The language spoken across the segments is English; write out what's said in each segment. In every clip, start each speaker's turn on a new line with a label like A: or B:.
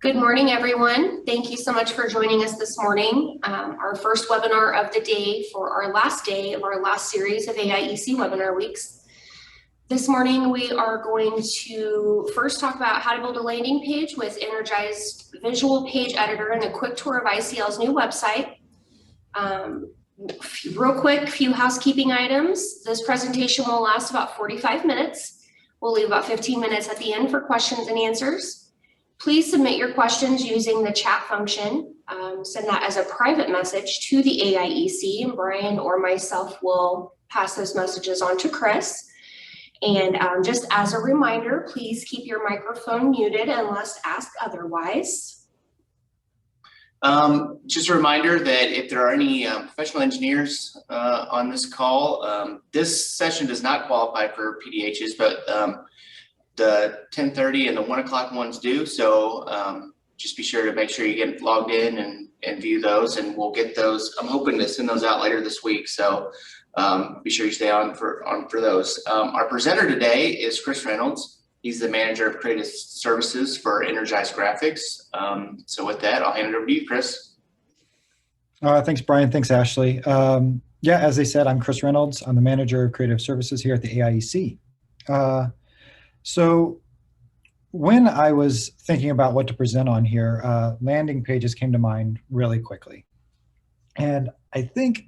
A: Good morning, everyone. Thank you so much for joining us this morning. Our first webinar of the day for our last day of our last series of AIEC webinar weeks. This morning, we are going to first talk about how to build a landing page with Energized Visual Page Editor and a quick tour of ICL's new website. Real quick, few housekeeping items. This presentation will last about 45 minutes. We'll leave about 15 minutes at the end for questions and answers. Please submit your questions using the chat function. Send that as a private message to the AIEC, and Brian or myself will pass those messages on to Chris. And just as a reminder, please keep your microphone muted unless asked otherwise.
B: Just a reminder that if there are any professional engineers on this call, this session does not qualify for PDHs, but the 10:30 and the 1 o'clock ones do. So just be sure to make sure you get logged in and view those, and we'll get those. I'm hoping to send those out later this week. So be sure you stay on for those. Our presenter today is Chris Reynolds. He's the manager of creative services for Energized Graphics. So with that, I'll hand it over to you, Chris.
C: Thanks, Brian. Thanks, Ashley. Yeah, as they said, I'm Chris Reynolds. I'm the manager of creative services here at the AIEC. So when I was thinking about what to present on here, landing pages came to mind really quickly. And I think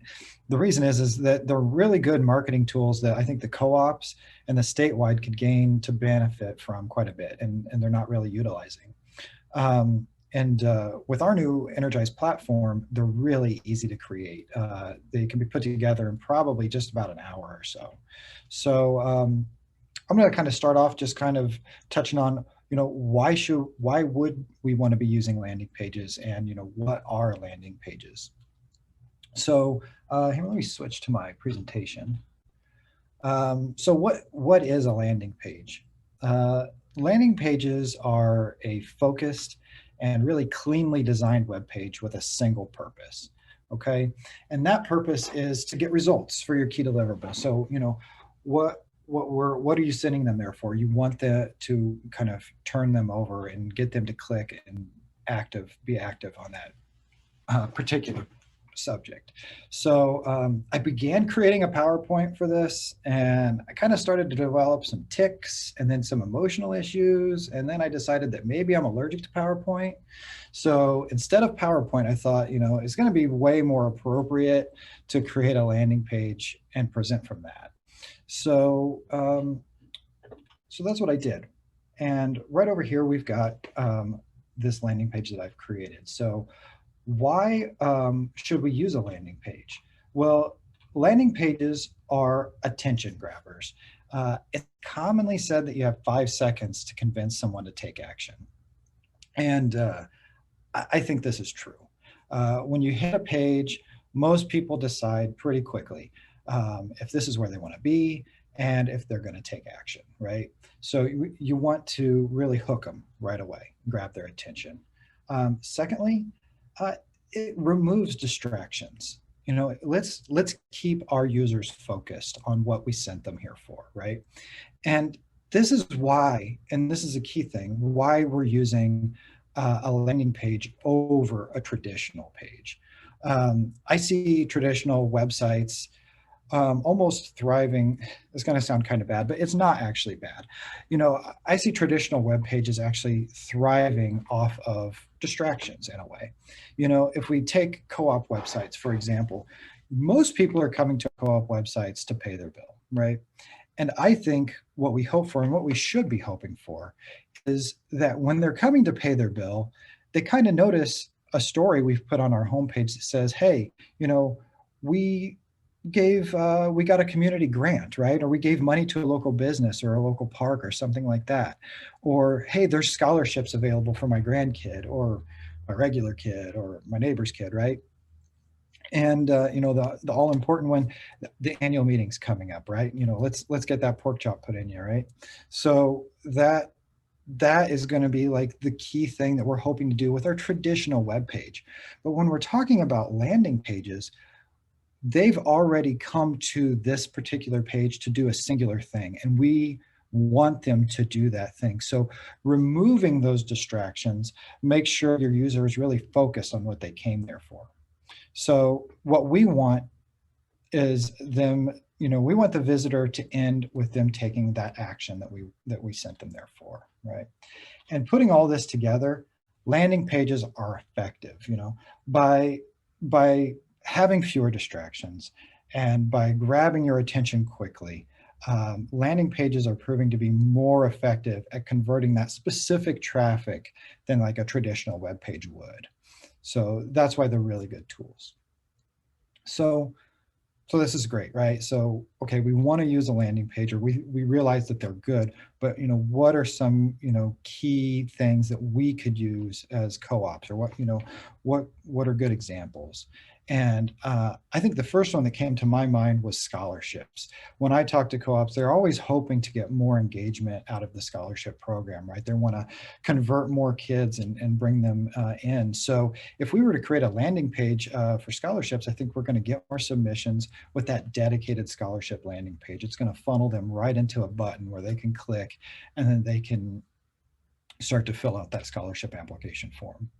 C: the reason is that they're really good marketing tools that I think the co-ops and the statewide could gain to benefit from quite a bit, and they're not really utilizing. With our new Energized platform, they're really easy to create. They can be put together in probably just about an hour or so. So I'm going to kind of start off just kind of touching on, why would we want to be using landing pages, and, what are landing pages? So here, let me switch to my presentation. So what is a landing page? Landing pages are a focused and really cleanly designed web page with a single purpose, okay? And that purpose is to get results for your key deliverable. So, what are you sending them there for? You want to kind of turn them over and get them to click and be active on that particular subject. So I began creating a PowerPoint for this, and I kind of started to develop some tics and then some emotional issues, and then I decided that maybe I'm allergic to PowerPoint. So instead of PowerPoint, I thought, it's going to be way more appropriate to create a landing page and present from that. So that's what I did. And right over here, we've got this landing page that I've created. So why should we use a landing page? Well, landing pages are attention grabbers. It's commonly said that you have 5 seconds to convince someone to take action. And I think this is true. When you hit a page, most people decide pretty quickly if this is where they want to be and if they're going to take action, right? So you want to really hook them right away, grab their attention. Secondly, it removes distractions. Let's keep our users focused on what we sent them here for, right? And this is why, and this is a key thing, why we're using a landing page over a traditional page. I see traditional websites almost thriving. It's going to sound kind of bad, but it's not actually bad. I see traditional web pages actually thriving off of distractions in a way. If we take co-op websites, for example, most people are coming to co-op websites to pay their bill, right? And I think what we hope for and what we should be hoping for is that when they're coming to pay their bill, they kind of notice a story we've put on our homepage that says, hey, we got a community grant, right? Or we gave money to a local business or a local park or something like that. Or, hey, there's scholarships available for my grandkid or my regular kid or my neighbor's kid, right? And the all important one, the annual meeting's coming up, right? Let's get that pork chop put in here, right? So that is going to be like the key thing that we're hoping to do with our traditional web page. But when we're talking about landing pages, they've already come to this particular page to do a singular thing, and we want them to do that thing. So removing those distractions, make sure your user is really focused on what they came there for. So what we want is them, we want the visitor to end with them taking that action that we sent them there for, right? And putting all this together, landing pages are effective, by having fewer distractions and by grabbing your attention quickly. Landing pages are proving to be more effective at converting that specific traffic than like a traditional web page would. So that's why they're really good tools. So this is great, right? So, okay, we want to use a landing page, or we realize that they're good, but what are some, key things that we could use as co-ops, or what are good examples? And I think the first one that came to my mind was scholarships. When I talk to co-ops, they're always hoping to get more engagement out of the scholarship program, right? They want to convert more kids and bring them in. So if we were to create a landing page for scholarships, I think we're going to get more submissions with that dedicated scholarship landing page. It's going to funnel them right into a button where they can click, and then they can start to fill out that scholarship application form.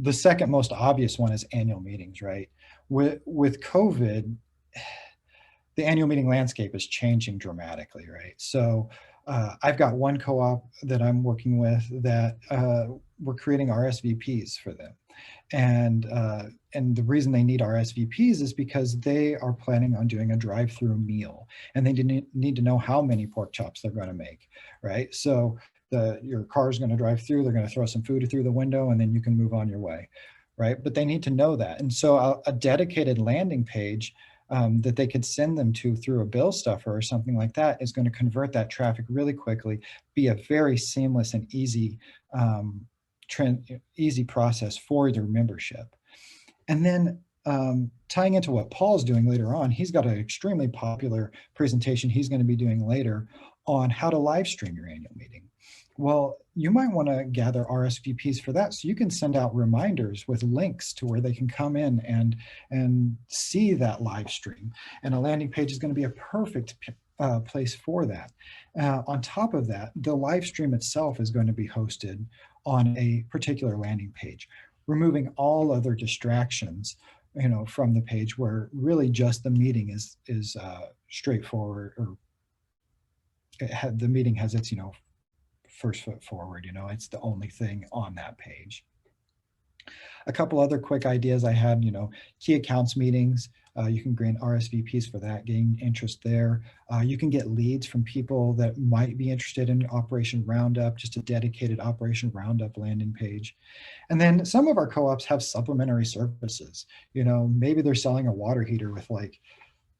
C: The second most obvious one is annual meetings, right? With COVID, the annual meeting landscape is changing dramatically, right? So I've got one co-op that I'm working with that we're creating RSVPs for them. And the reason they need RSVPs is because they are planning on doing a drive-through meal, and they need to know how many pork chops they're going to make, right? So your car is going to drive through, they're going to throw some food through the window, and then you can move on your way, right? But they need to know that. And so a dedicated landing page that they could send them to through a bill stuffer or something like that is going to convert that traffic really quickly, be a very seamless and easy process for their membership. And then tying into what Paul's doing later on, he's got an extremely popular presentation he's going to be doing later on how to live stream your annual meeting. Well, you might want to gather RSVPs for that, so you can send out reminders with links to where they can come in and see that live stream. And a landing page is going to be a perfect place for that. On top of that, the live stream itself is going to be hosted on a particular landing page, removing all other distractions, from the page, where really just the meeting is straightforward, or the meeting has its first foot forward. It's the only thing on that page. A couple other quick ideas I had, key accounts meetings. You can grant RSVPs for that, gain interest there. You can get leads from people that might be interested in Operation Roundup, just a dedicated Operation Roundup landing page. And then some of our co-ops have supplementary services. Maybe they're selling a water heater with like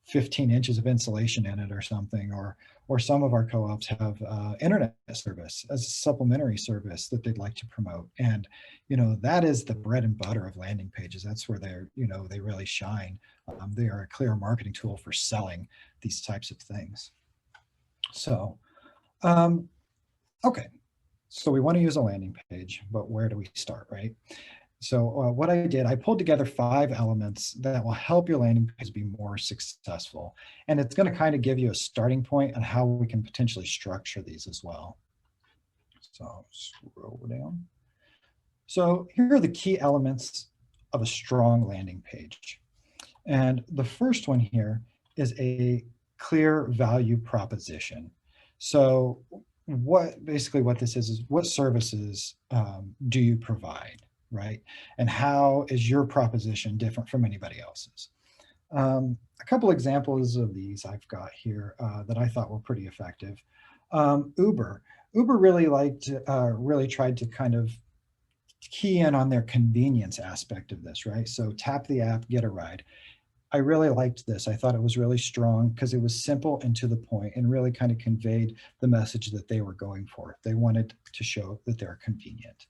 C: 15 inches of insulation in it or something, or some of our co-ops have internet service as a supplementary service that they'd like to promote. And that is the bread and butter of landing pages. That's where they really shine. They are a clear marketing tool for selling these types of things. So okay, so we want to use a landing page, but where do we start, right? So what I did, I pulled together 5 elements that will help your landing page be more successful. And it's going to kind of give you a starting point on how we can potentially structure these as well. So I'll scroll down. So here are the key elements of a strong landing page. And the first one here is a clear value proposition. So basically what this is what services do you provide? Right? And how is your proposition different from anybody else's? A couple examples of these I've got here that I thought were pretty effective. Uber really tried to kind of key in on their convenience aspect of this, right? So tap the app, get a ride. I really liked this. I thought it was really strong because it was simple and to the point, and really kind of conveyed the message that they were going for. They wanted to show that they're convenient.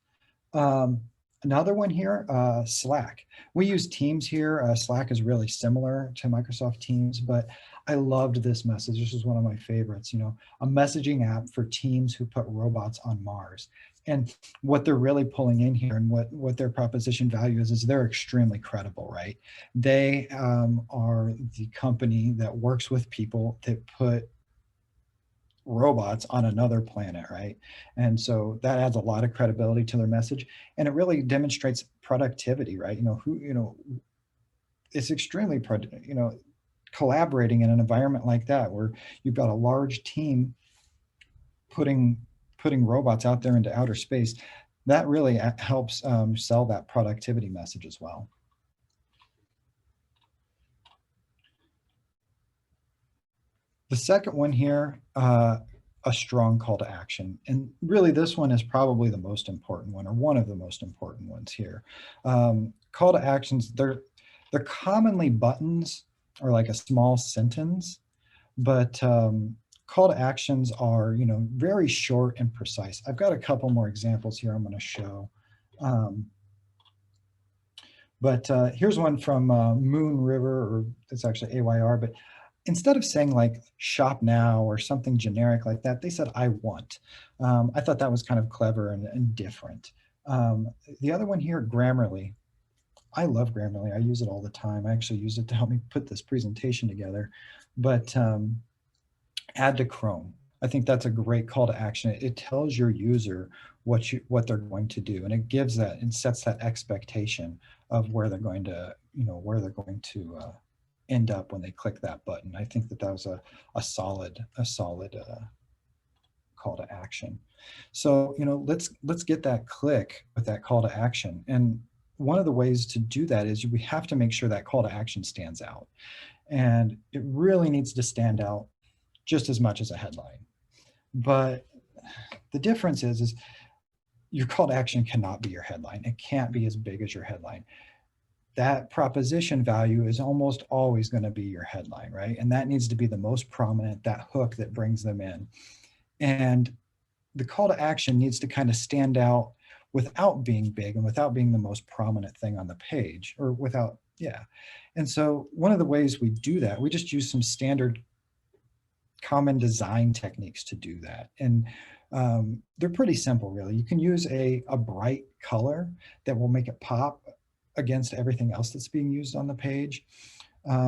C: Another one here, Slack. We use Teams here. Slack is really similar to Microsoft Teams, but I loved this message. This is one of my favorites, a messaging app for teams who put robots on Mars. And what they're really pulling in here, and what their proposition value is they're extremely credible, right? They are the company that works with people that put robots on another planet, right? And so that adds a lot of credibility to their message, and it really demonstrates productivity, right? It's extremely, collaborating in an environment like that where you've got a large team putting robots out there into outer space. That really helps sell that productivity message as well. The second one here, a strong call to action. And really this one is probably the most important one, or one of the most important ones here. Call to actions, they're commonly buttons or like a small sentence, but call to actions are, very short and precise. I've got a couple more examples here I'm going to show. But here's one from Moon River, or it's actually AYR, but instead of saying like shop now or something generic like that, they said I want. I thought that was kind of clever and different. The other one here, Grammarly. I love Grammarly. I use it all the time. I actually use it to help me put this presentation together. But add to Chrome. I think that's a great call to action. It tells your user what they're going to do, and it gives that and sets that expectation of where they're going to, end up when they click that button. I think that was a solid call to action. So, let's get that click with that call to action. And one of the ways to do that is we have to make sure that call to action stands out. And it really needs to stand out just as much as a headline. But the difference is your call to action cannot be your headline. It can't be as big as your headline. That proposition value is almost always going to be your headline, right? And that needs to be the most prominent, that hook that brings them in. And the call to action needs to kind of stand out without being big and without being the most prominent thing on the page, or without, yeah. And so one of the ways we do that, we just use some standard common design techniques to do that. And they're pretty simple, really. You can use a bright color that will make it pop against everything else that's being used on the page.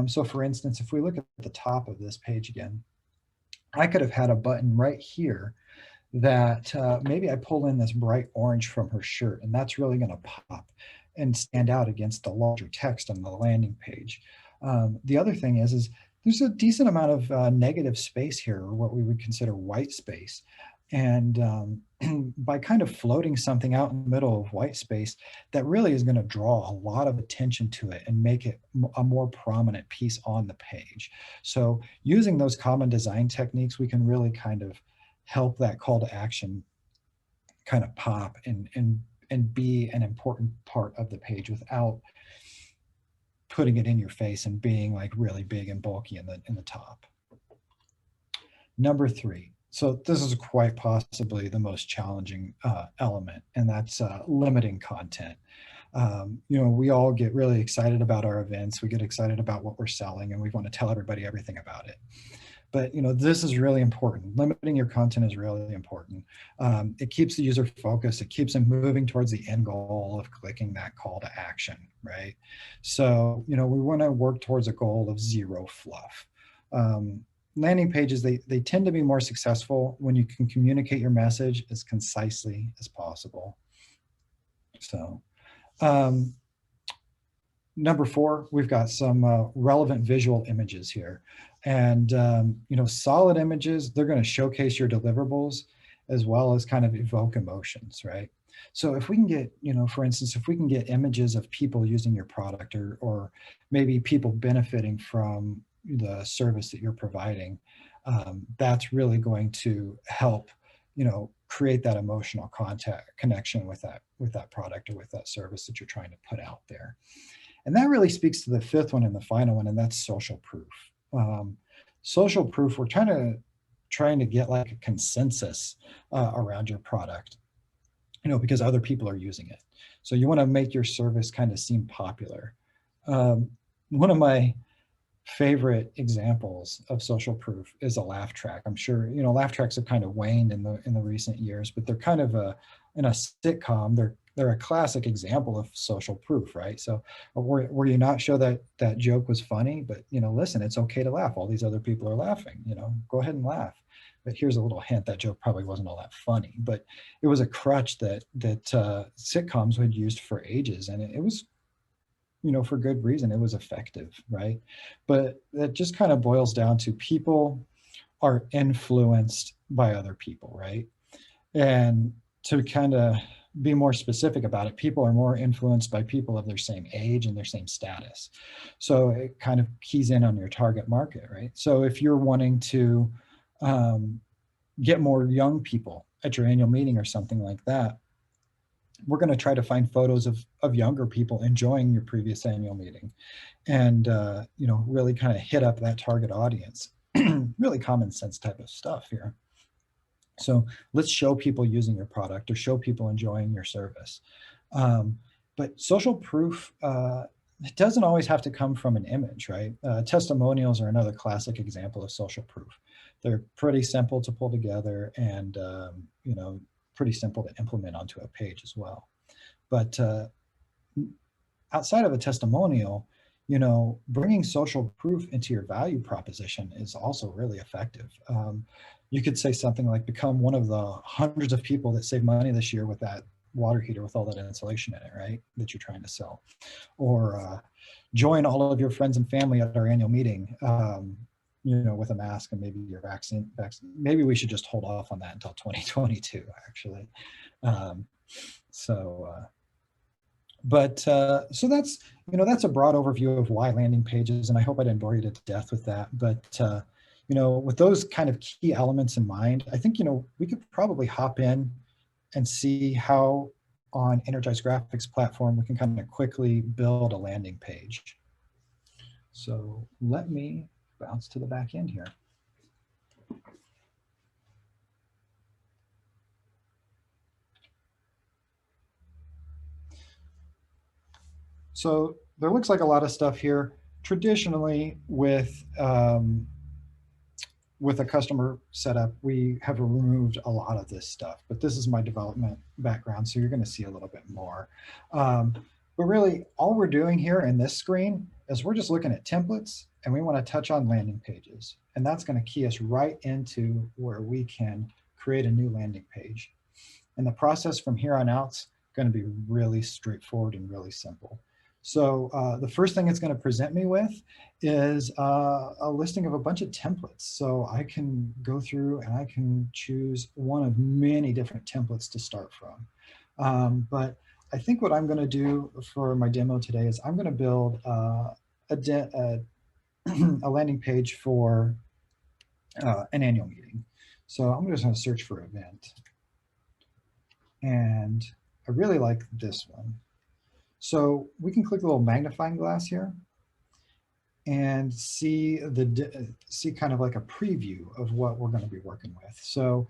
C: So for instance, if we look at the top of this page again, I could have had a button right here that maybe I pull in this bright orange from her shirt, and that's really going to pop and stand out against the larger text on the landing page. The other thing is there's a decent amount of negative space here, or what we would consider white space. And by kind of floating something out in the middle of white space, that really is going to draw a lot of attention to it and make it a more prominent piece on the page. So using those common design techniques, we can really kind of help that call to action kind of pop and be an important part of the page without putting it in your face and being like really big and bulky in the top. Number 3. So this is quite possibly the most challenging element, and that's limiting content. We all get really excited about our events. We get excited about what we're selling, and we want to tell everybody everything about it. But this is really important. Limiting your content is really important. It keeps the user focused. It keeps them moving towards the end goal of clicking that call to action, right? So, we want to work towards a goal of zero fluff. Landing pages, they tend to be more successful when you can communicate your message as concisely as possible. So number 4, we've got some relevant visual images here. And solid images, they're going to showcase your deliverables as well as kind of evoke emotions, right? So if we can get, for instance, if we can get images of people using your product, or maybe people benefiting from the service that you're providing, that's really going to help, create that emotional connection with that product or with that service that you're trying to put out there. And that really speaks to the 5th one and the final one, and that's social proof. Social proof, we're trying to get like a consensus around your product, because other people are using it. So you want to make your service kind of seem popular. One of my favorite examples of social proof is a laugh track. I'm sure laugh tracks have kind of waned in the recent years, but they're kind of in a sitcom, they're a classic example of social proof, right? So were you not sure that joke was funny, but listen, it's okay to laugh. All these other people are laughing. Go ahead and laugh. but here's a little hint, that joke probably wasn't all that funny, but it was a crutch that sitcoms had used for ages, and it was, you know, for good reason. It was effective, right? But that just kind of boils down to people are influenced by other people, right? And to kind of be more specific about it, people are more influenced by people of their same age and their same status. So it kind of keys in on your target market, right? So if you're wanting to get more young people at your annual meeting or something like that, we're going to try to find photos of younger people enjoying your previous annual meeting, and you know, really kind of hit up that target audience. Really common sense type of stuff here. So let's show people using your product or show people enjoying your service. But social proof, it doesn't always have to come from an image, right? Testimonials are another classic example of social proof. They're pretty simple to pull together, and you know, pretty simple to implement onto a page as well. But outside of a testimonial, you know, bringing social proof into your value proposition is also really effective. You could say something like, become one of the hundreds of people that save money this year with that water heater with all that insulation in it, right, that you're trying to sell. Or join all of your friends and family at our annual meeting, you know, with a mask and maybe your vaccine. Maybe we should just hold off on that until 2022, actually. So that's, you know, that's a broad overview of why landing pages, and I hope I didn't bore you to death with that. But you know, with those kind of key elements in mind, I think, you know, we could probably hop in and see how on Energized Graphics platform we can kind of quickly build a landing page. So let me bounce to the back end here. So there looks like a lot of stuff here. Traditionally, with a customer setup, we have removed a lot of this stuff, but this is my development background, so you're going to see a little bit more. But really, all we're doing here in this screen is we're just looking at templates, and we want to touch on landing pages. And that's going to key us right into where we can create a new landing page. And the process from here on out is going to be really straightforward and really simple. So the first thing it's going to present me with is a listing of a bunch of templates. So I can go through and I can choose one of many different templates to start from. But I think what I'm going to do for my demo today is I'm going to build a landing page for an annual meeting. So I'm just going to search for event. And I really like this one. So we can click the little magnifying glass here and see kind of like a preview of what we're going to be working with. So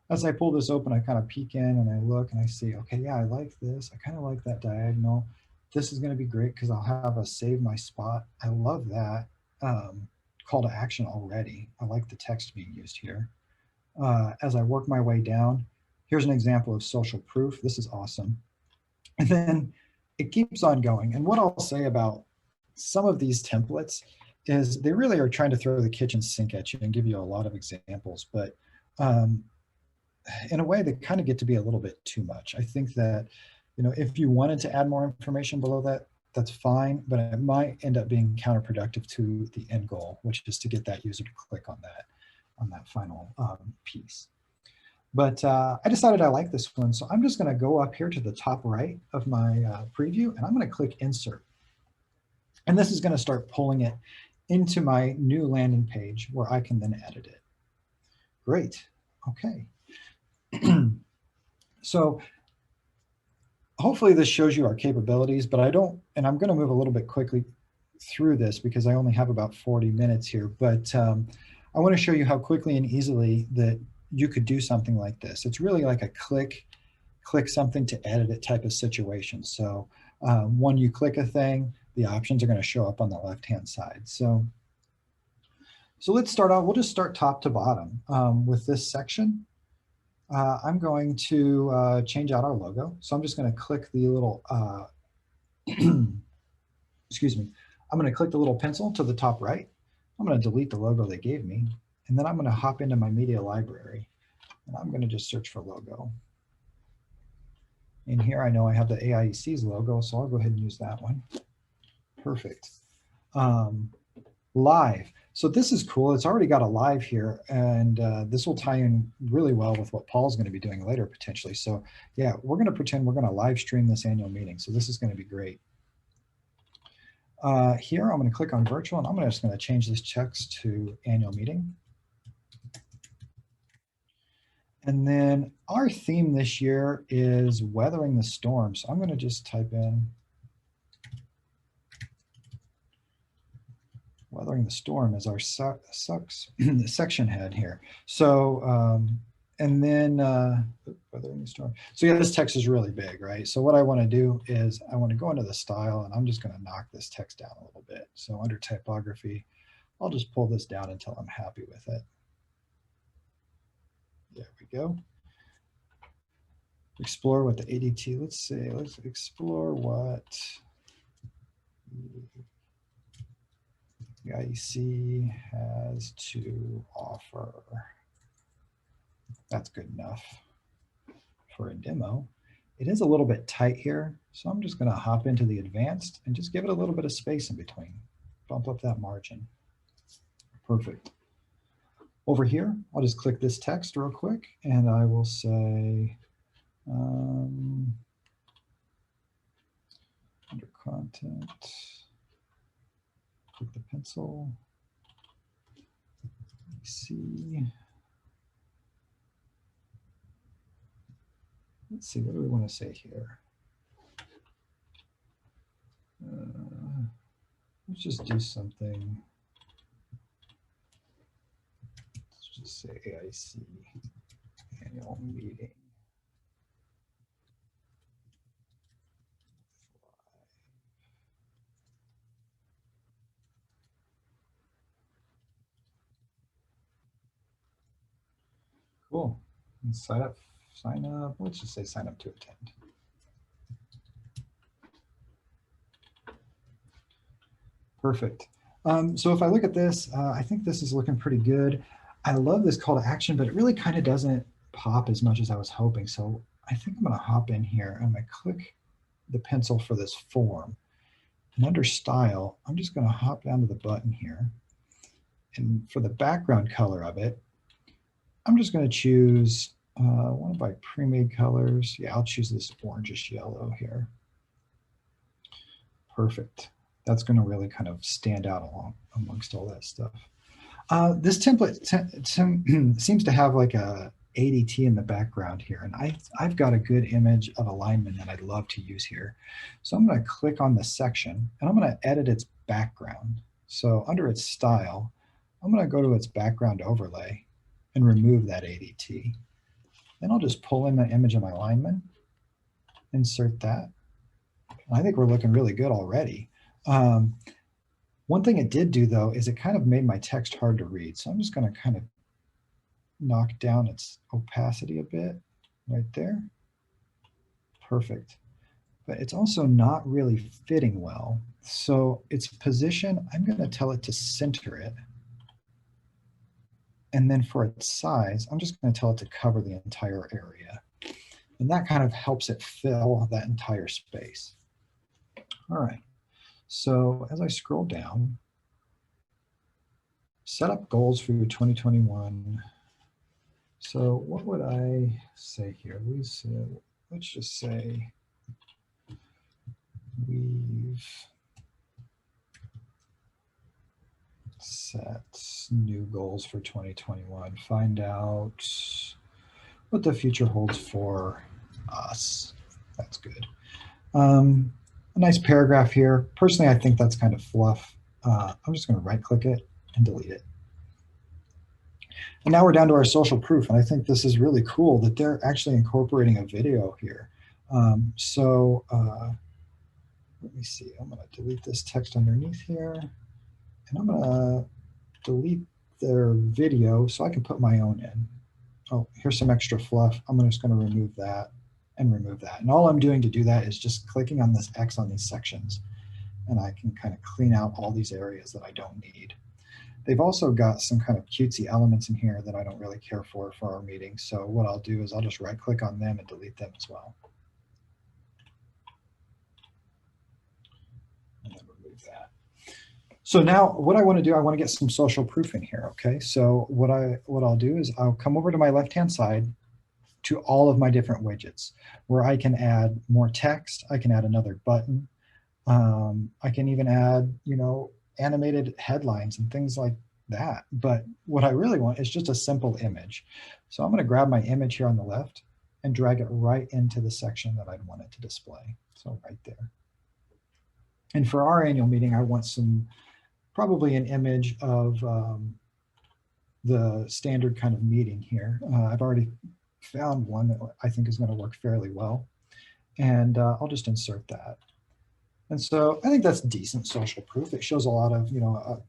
C: as I pull this open, I kind of peek in and I look and I see, okay, yeah, I like this. I kind of like that diagonal. This is going to be great because I'll have a save my spot. I love that call to action already. I like the text being used here. As I work my way down, here's an example of social proof. This is awesome. And then it keeps on going. And what I'll say about some of these templates is they really are trying to throw the kitchen sink at you and give you a lot of examples. But in a way, they kind of get to be a little bit too much. I think that, you know, if you wanted to add more information below that, that's fine, but it might end up being counterproductive to the end goal, which is to get that user to click on that final piece. But I decided I like this one, so I'm just going to go up here to the top right of my preview, and I'm going to click Insert. And this is going to start pulling it into my new landing page where I can then edit it. Great. Okay. So hopefully this shows you our capabilities, but I'm going to move a little bit quickly through this because I only have about 40 minutes here, but I want to show you how quickly and easily that you could do something like this. It's really like a click something to edit it type of situation. So when you click a thing, the options are going to show up on the left-hand side. So let's start off. We'll just start top to bottom with this section. I'm going to change out our logo. So I'm just going to click the little, excuse me. I'm going to click the little pencil to the top right. I'm going to delete the logo they gave me. And then I'm going to hop into my media library, and I'm going to just search for logo. In here, I know I have the AIEC's logo, so I'll go ahead and use that one. Perfect. Live. So this is cool. It's already got a live here, and this will tie in really well with what Paul's going to be doing later potentially. So yeah, we're going to pretend we're going to live stream this annual meeting. So this is going to be great. Here, I'm going to click on virtual, and I'm just going to change this text to annual meeting. And then our theme this year is weathering the storm. So I'm going to just type in weathering the storm as our section head here. So, and then weathering the storm. So yeah, this text is really big, right? So what I want to do is I want to go into the style, and I'm just going to knock this text down a little bit. So under typography, I'll just pull this down until I'm happy with it. There we go. Explore what the ADT, let's explore what the IEC has to offer. That's good enough for a demo. It is a little bit tight here, so I'm just going to hop into the advanced and just give it a little bit of space in between. Bump up that margin. Perfect. Over here, I'll just click this text real quick, and I will say, under content, click the pencil, see. Let's see, what do we want to say here? Let's just do something. Let's just say AIC annual meeting. Cool. And sign up. Let's just say sign up to attend. Perfect. So if I look at this, I think this is looking pretty good. I love this call to action, but it really kind of doesn't pop as much as I was hoping. So I think I'm going to hop in here. I'm going to click the pencil for this form. And under style, I'm just going to hop down to the button here. And for the background color of it, I'm just going to choose one of my pre-made colors. Yeah, I'll choose this orangish yellow here. Perfect. That's going to really kind of stand out amongst all that stuff. This template seems to have like a ADT in the background here, and I've got a good image of alignment that I'd love to use here. So I'm going to click on the section, and I'm going to edit its background. So under its style, I'm going to go to its background overlay and remove that ADT. Then I'll just pull in the image of my alignment, insert that. I think we're looking really good already. One thing it did do though is it kind of made my text hard to read. So I'm just going to kind of knock down its opacity a bit right there. Perfect. But it's also not really fitting well. So its position, I'm going to tell it to center it. And then for its size, I'm just going to tell it to cover the entire area. And that kind of helps it fill that entire space. All right. So as I scroll down, set up goals for your 2021. So what would I say here? Let's just say we've set new goals for 2021. Find out what the future holds for us. That's good. A nice paragraph here. Personally, I think that's kind of fluff. I'm just going to right click it and delete it. And now we're down to our social proof. And I think this is really cool that they're actually incorporating a video here. Let me see. I'm going to delete this text underneath here. And I'm going to delete their video so I can put my own in. Oh, here's some extra fluff. I'm just going to remove that and remove that. And all I'm doing to do that is just clicking on this X on these sections. And I can kind of clean out all these areas that I don't need. They've also got some kind of cutesy elements in here that I don't really care for our meeting. So what I'll do is I'll just right click on them and delete them as well. And then remove that. So now what I want to do, I want to get some social proof in here. Okay, so what I'll do is I'll come over to my left-hand side to all of my different widgets where I can add more text. I can add another button. I can even add, you know, animated headlines and things like that. But what I really want is just a simple image. So I'm going to grab my image here on the left and drag it right into the section that I'd want it to display. So right there. And for our annual meeting, I want probably an image of the standard kind of meeting here. I've already found one that I think is going to work fairly well. And I'll just insert that. And so I think that's decent social proof. It shows a lot of, you know,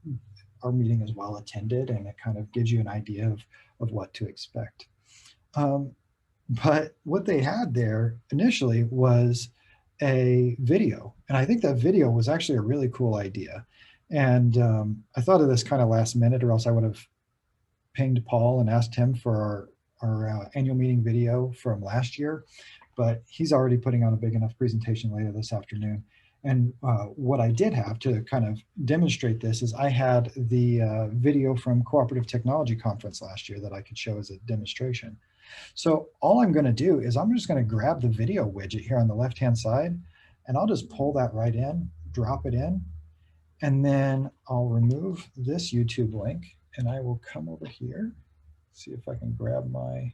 C: our meeting is well attended, and it kind of gives you an idea of what to expect. But what they had there initially was a video. And I think that video was actually a really cool idea. And I thought of this kind of last minute, or else I would have pinged Paul and asked him for our annual meeting video from last year. But he's already putting on a big enough presentation later this afternoon. And what I did have to kind of demonstrate this is I had the video from Cooperative Technology Conference last year that I could show as a demonstration. So all I'm going to do is I'm just going to grab the video widget here on the left-hand side, and I'll just pull that right in, drop it in, and then I'll remove this YouTube link, and I will come over here, see if I can grab my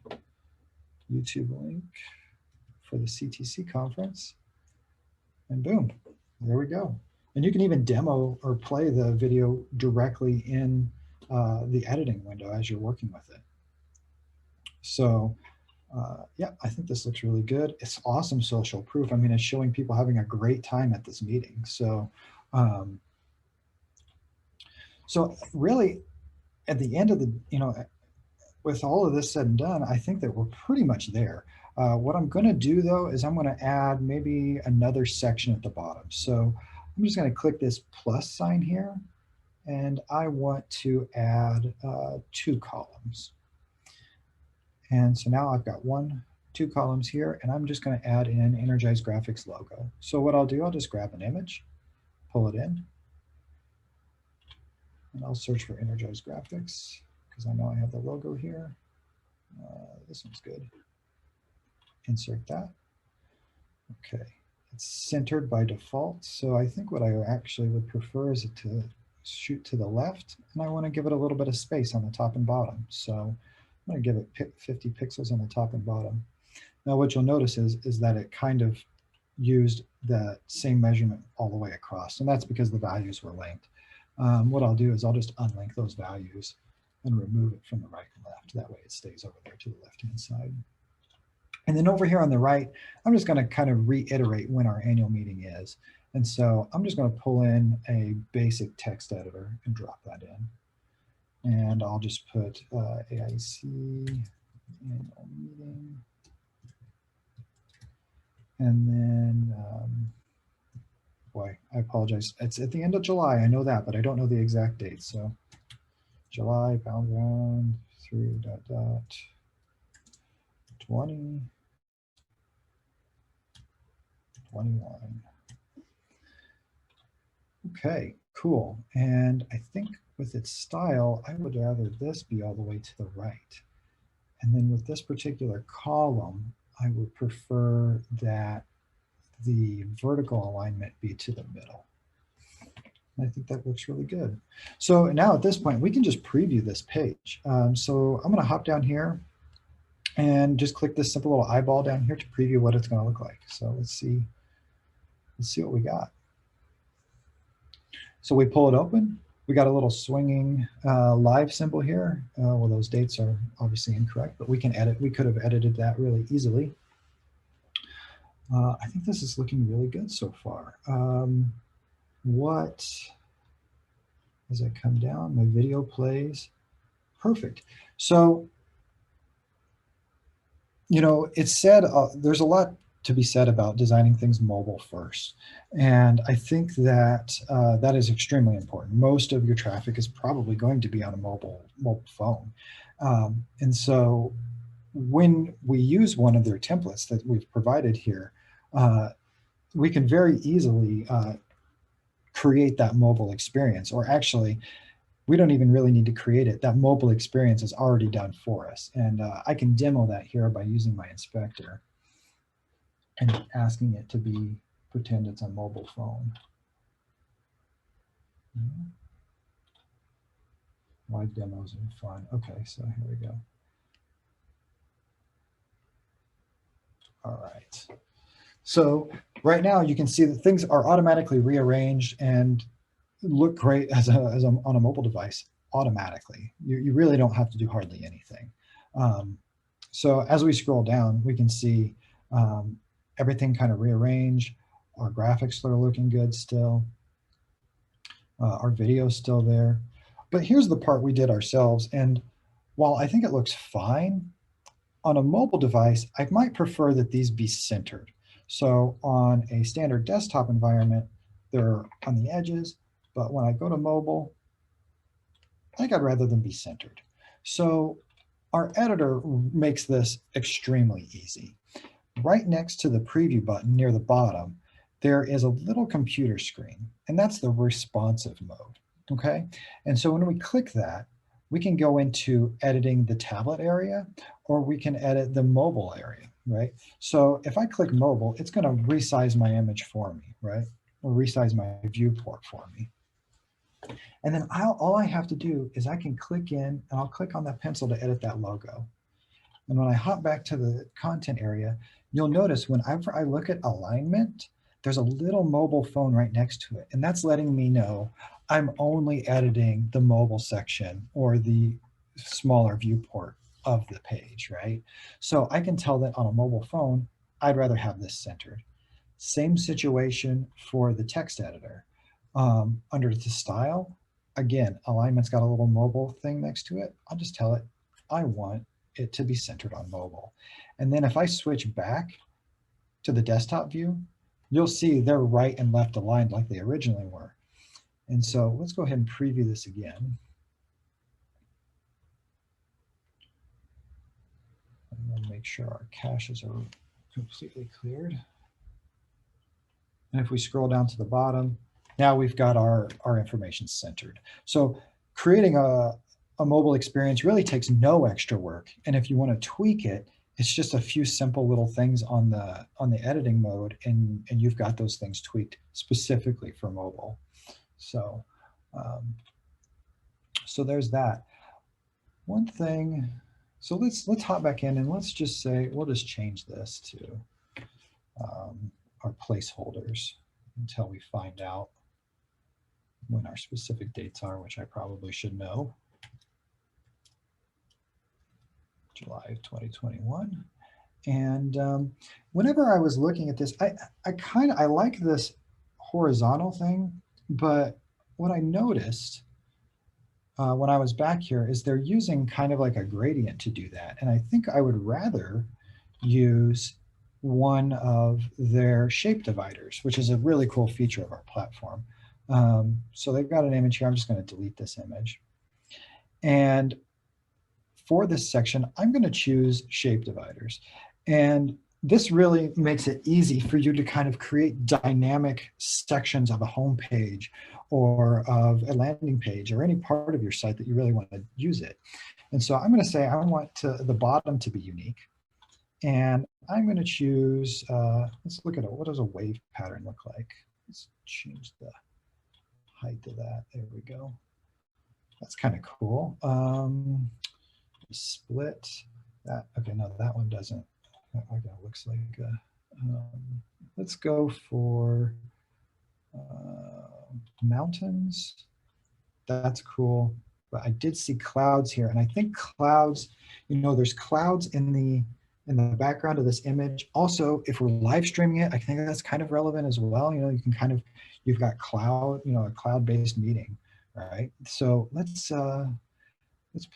C: YouTube link for the CTC conference, and boom. There we go. And you can even demo or play the video directly in the editing window as you're working with it. So yeah, I think this looks really good. It's awesome social proof. I mean, it's showing people having a great time at this meeting. So, so really at the end of the, you know, with all of this said and done, I think that we're pretty much there. What I'm going to do though is I'm going to add maybe another section at the bottom. So I'm just going to click this plus sign here, and I want to add 2 columns. And so now I've got 2 columns here, and I'm just going to add in Energized Graphics logo. So what I'll do, I'll just grab an image, pull it in, and I'll search for Energized Graphics because I know I have the logo here. This one's good. Insert that. Okay, it's centered by default. So I think what I actually would prefer is it to shoot to the left, and I want to give it a little bit of space on the top and bottom. So I'm going to give it 50 pixels on the top and bottom. Now what you'll notice is that it kind of used that same measurement all the way across, and that's because the values were linked. What I'll do is I'll just unlink those values and remove it from the right and left. That way it stays over there to the left-hand side. And then over here on the right, I'm just going to kind of reiterate when our annual meeting is. And so I'm just going to pull in a basic text editor and drop that in. And I'll just put AIC annual meeting. And then, boy, I apologize. It's at the end of July. I know that, but I don't know the exact date. So July, /round through ... 20, 21. Okay, cool. And I think with its style, I would rather this be all the way to the right. And then with this particular column, I would prefer that the vertical alignment be to the middle. I think that looks really good. So now at this point, we can just preview this page. So I'm going to hop down here and just click this simple little eyeball down here to preview what it's going to look like. So let's see what we got. So we pull it open. We got a little swinging live symbol here. Well, those dates are obviously incorrect, but we can edit. We could have edited that really easily. I think this is looking really good so far. As I come down, my video plays. Perfect. So, you know, it said there's a lot to be said about designing things mobile first. And I think that that is extremely important. Most of your traffic is probably going to be on a mobile phone. And so when we use one of their templates that we've provided here, we can very easily create that mobile experience, or actually, we don't even really need to create it. That mobile experience is already done for us. And I can demo that here by using my inspector and asking it to pretend it's a mobile phone. Why demos are fun. Okay, so here we go. All right. So right now you can see that things are automatically rearranged and look great on a mobile device automatically. You really don't have to do hardly anything. So as we scroll down, we can see everything kind of rearranged. Our graphics are looking good still. Our video is still there. But here's the part we did ourselves. And while I think it looks fine, on a mobile device, I might prefer that these be centered. So on a standard desktop environment, they're on the edges. But when I go to mobile, I think I'd rather them be centered. So our editor makes this extremely easy. Right next to the preview button near the bottom, there is a little computer screen, and that's the responsive mode, okay? And so when we click that, we can go into editing the tablet area, or we can edit the mobile area, right? So if I click mobile, it's gonna resize my image for me, right? Or resize my viewport for me. And then all I have to do is I can click in and I'll click on that pencil to edit that logo. And when I hop back to the content area, you'll notice whenever I look at alignment, there's a little mobile phone right next to it. And that's letting me know I'm only editing the mobile section or the smaller viewport of the page, right? So I can tell that on a mobile phone, I'd rather have this centered. Same situation for the text editor. Under the style, again, alignment's got a little mobile thing next to it. I'll just tell it I want it to be centered on mobile. And then if I switch back to the desktop view, you'll see they're right and left aligned like they originally were. And so let's go ahead and preview this again. And then make sure our caches are completely cleared. And if we scroll down to the bottom, now we've got our information centered. So creating a mobile experience really takes no extra work. And if you want to tweak it, it's just a few simple little things on the editing mode, and you've got those things tweaked specifically for mobile. So, so there's that. One thing, so let's hop back in and let's just say, we'll just change this to our placeholders until we find out when our specific dates are, which I probably should know. July of 2021. And whenever I was looking at this, I like this horizontal thing, but what I noticed when I was back here is they're using kind of like a gradient to do that. And I think I would rather use one of their shape dividers, which is a really cool feature of our platform. So they've got an image here. I'm just going to delete this image. And for this section, I'm going to choose shape dividers. And this really makes it easy for you to kind of create dynamic sections of a home page or of a landing page or any part of your site that you really want to use it. And so I'm going to say I want the bottom to be unique. And I'm going to choose, let's look at it. What does a wave pattern look like? Let's change the height of that. There we go. That's kind of cool. Split that. Okay, no, that one doesn't. Okay, looks like. Let's go for mountains. That's cool. But I did see clouds here, and I think clouds. You know, there's clouds in the background of this image. Also, if we're live streaming it, I think that's kind of relevant as well. You know, you can kind of, you've got cloud, you know, a cloud-based meeting, right? So let's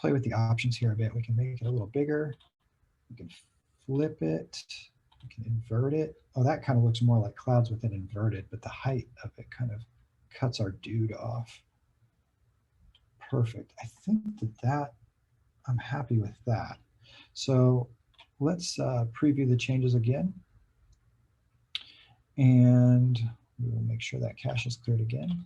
C: play with the options here a bit. We can make it a little bigger. We can flip it. I can invert it. Oh, that kind of looks more like clouds with it inverted, but the height of it kind of cuts our dude off. Perfect. I think that I'm happy with that. So let's preview the changes again. And we will make sure that cache is cleared again.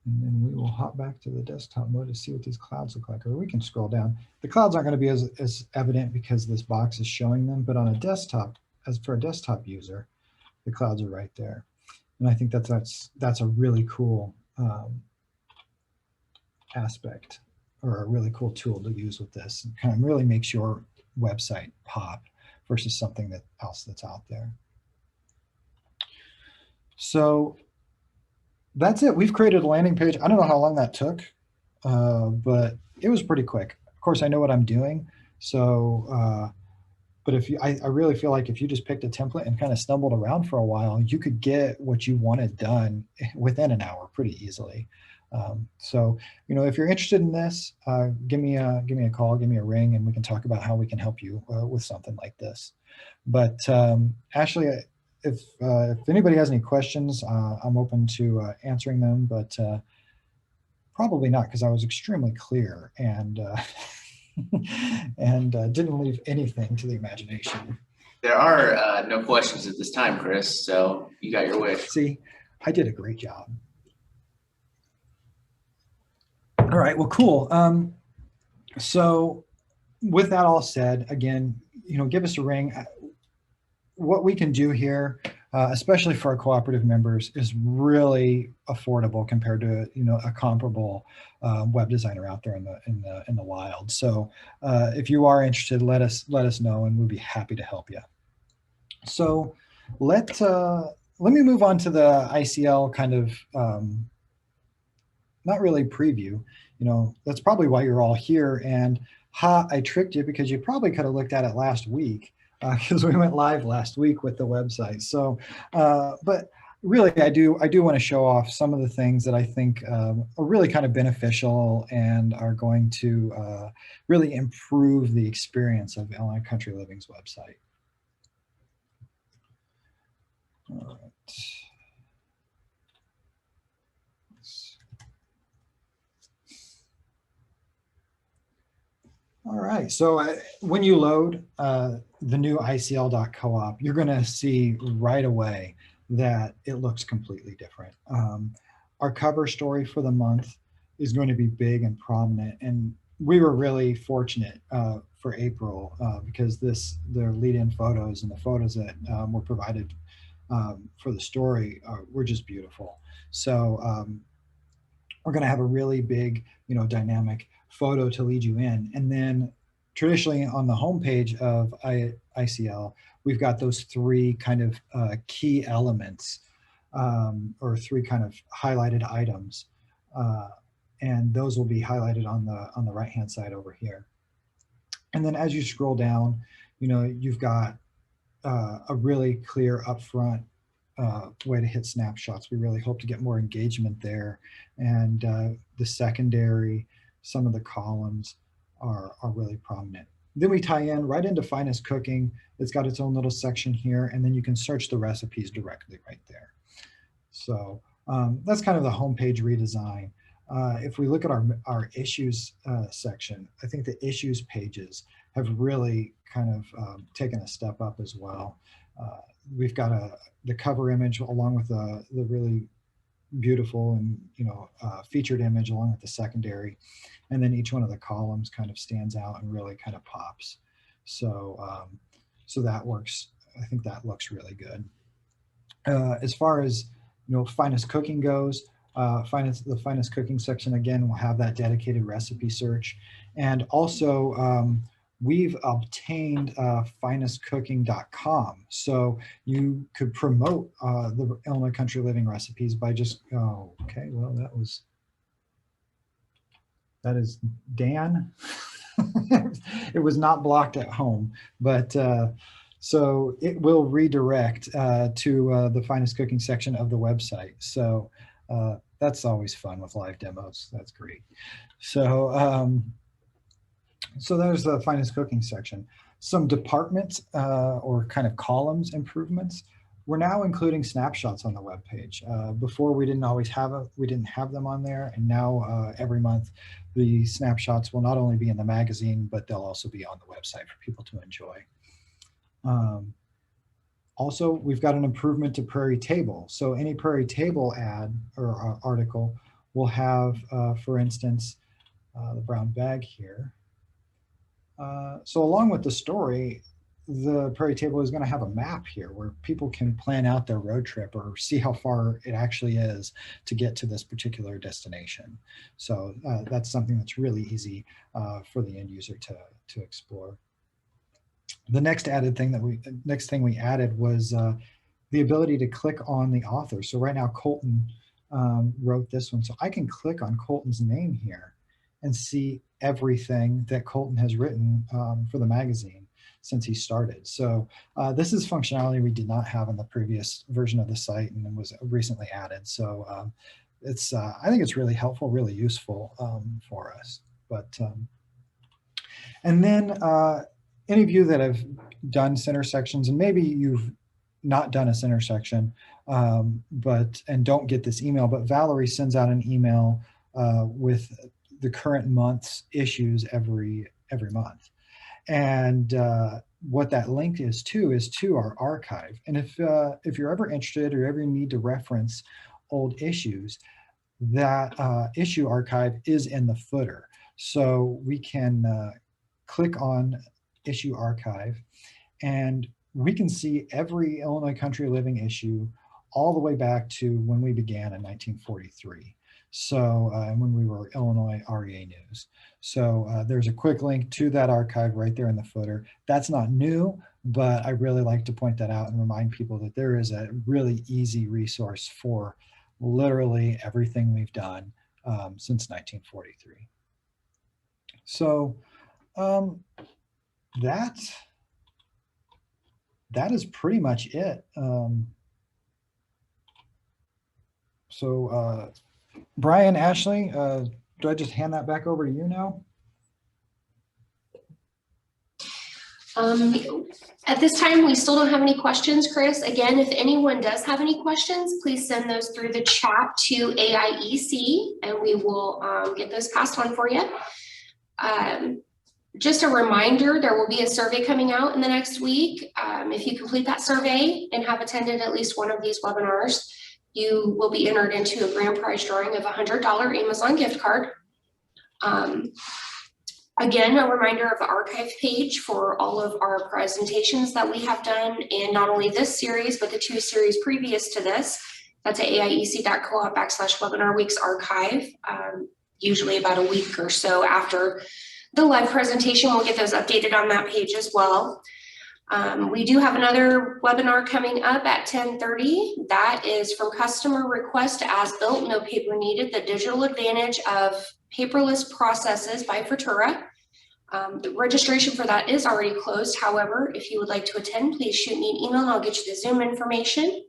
C: And then we will hop back to the desktop mode to see what these clouds look like. Or we can scroll down. The clouds aren't going to be as evident because this box is showing them, but on a desktop, as for a desktop user, the clouds are right there. And I think that's a really cool aspect, or a really cool tool to use with this. It kind of really makes your website pop versus something else that's out there. So that's it. We've created a landing page. I don't know how long that took, but it was pretty quick. Of course, I know what I'm doing. So, but if you, I really feel like if you just picked a template and kind of stumbled around for a while, you could get what you wanted done within an hour pretty easily. So, you know, if you're interested in this, give me a call, give me a ring, and we can talk about how we can help you with something like this. But Ashley, if anybody has any questions, I'm open to answering them, but probably not, because I was extremely clear and and didn't leave anything to the imagination.
B: There are no questions at this time, Chris, so you got your wish.
C: See, I did a great job. All right, well, cool. So with that all said, again, you know, give us a ring. What we can do here, especially for our cooperative members, is really affordable compared to, you know, a comparable web designer out there in the wild. So if you are interested, let us know, and we'll be happy to help you. So let me move on to the ICL kind of not really preview. You know, that's probably why you're all here. And I tricked you, because you probably could have looked at it last week, because we went live last week with the website. So, but really, I do want to show off some of the things that I think are really kind of beneficial and are going to really improve the experience of Illinois Country Living's website. All right. All right, so when you load the new ICL.coop, you're going to see right away that it looks completely different. Our cover story for the month is going to be big and prominent, and we were really fortunate for April because the lead-in photos and the photos that were provided for the story were just beautiful. So we're going to have a really big, you know, dynamic photo to lead you in. And then traditionally on the homepage of ICL, we've got those three kind of key elements or three kind of highlighted items. And those will be highlighted on the right-hand side over here. And then as you scroll down, you know, you've got a really clear upfront way to hit snapshots. We really hope to get more engagement there. And the secondary, some of the columns are really prominent. Then we tie in right into Finest Cooking. It's got its own little section here, and then you can search the recipes directly right there. So that's kind of the homepage redesign. If we look at our issues section, I think the issues pages have really kind of taken a step up as well. We've got the cover image along with the really beautiful and, you know, featured image along with the secondary, and then each one of the columns kind of stands out and really kind of pops. So so that works. I think that looks really good. As far as, you know, Finest Cooking goes, the Finest Cooking section again will have that dedicated recipe search, and also we've obtained finestcooking.com, so you could promote the Illinois Country Living recipes by just, oh, okay, well, that is Dan. It was not blocked at home, but so it will redirect to the Finest Cooking section of the website. So that's always fun with live demos. That's great. So so there's the Finest Cooking section. Some department or kind of columns improvements. We're now including snapshots on the web page. Before we didn't have them on there, and now every month the snapshots will not only be in the magazine, but they'll also be on the website for people to enjoy. Also, we've got an improvement to Prairie Table. So any Prairie Table ad or article will have, for instance, the brown bag here. So along with the story, the Prairie Table is going to have a map here where people can plan out their road trip or see how far it actually is to get to this particular destination. So that's something that's really easy for the end user to explore. The next thing we added was the ability to click on the author. So right now Colton wrote this one, so I can click on Colton's name here and see everything that Colton has written for the magazine since he started. So this is functionality we did not have in the previous version of the site and was recently added. So I think it's really helpful, really useful for us. But and then any of you that have done center sections, and maybe you've not done a center section, and don't get this email, but Valerie sends out an email with the current month's issues every month. And what that link is to our archive. And if you're ever interested or ever need to reference old issues, that issue archive is in the footer. So we can click on issue archive, and we can see every Illinois Country Living issue all the way back to when we began in 1943. So when we were Illinois REA News. So there's a quick link to that archive right there in the footer. That's not new, but I really like to point that out and remind people that there is a really easy resource for literally everything we've done since 1943. So that is pretty much it. Brian, Ashley, do I just hand that back over to you now?
A: At this time, we still don't have any questions, Chris. Again, if anyone does have any questions, please send those through the chat to AIEC, and we will get those passed on for you. Just a reminder, there will be a survey coming out in the next week. If you complete that survey and have attended at least one of these webinars, you will be entered into a grand prize drawing of a $100 Amazon gift card. Again, a reminder of the archive page for all of our presentations that we have done in not only this series, but the 2 series previous to this. That's at aiec.coop/webinar weeks archive. Usually about a week or so after the live presentation, we'll get those updated on that page as well. We do have another webinar coming up at 10:30. That is from customer request to as built, no paper needed, the digital advantage of paperless processes by Futura. The registration for that is already closed. However, if you would like to attend, please shoot me an email and I'll get you the Zoom information.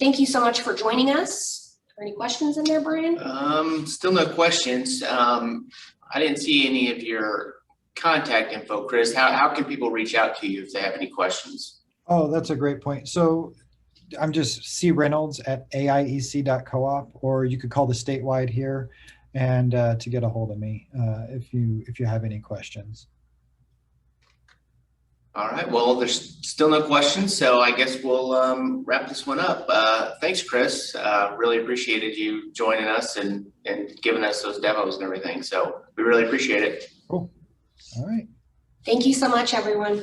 A: Thank you so much for joining us. Are there any questions in there, Brian?
B: Still no questions. I didn't see any of your contact info, Chris. How can people reach out to you if they have any questions?
C: Oh, that's a great point. So I'm just C Reynolds at aiec.coop, or you could call the statewide here and to get a hold of me if you have any questions.
B: All right, well, there's still no questions, so I guess we'll wrap this one up. Thanks, Chris. Really appreciated you joining us and giving us those demos and everything. So we really appreciate it.
C: Cool. All right.
A: Thank you so much, everyone.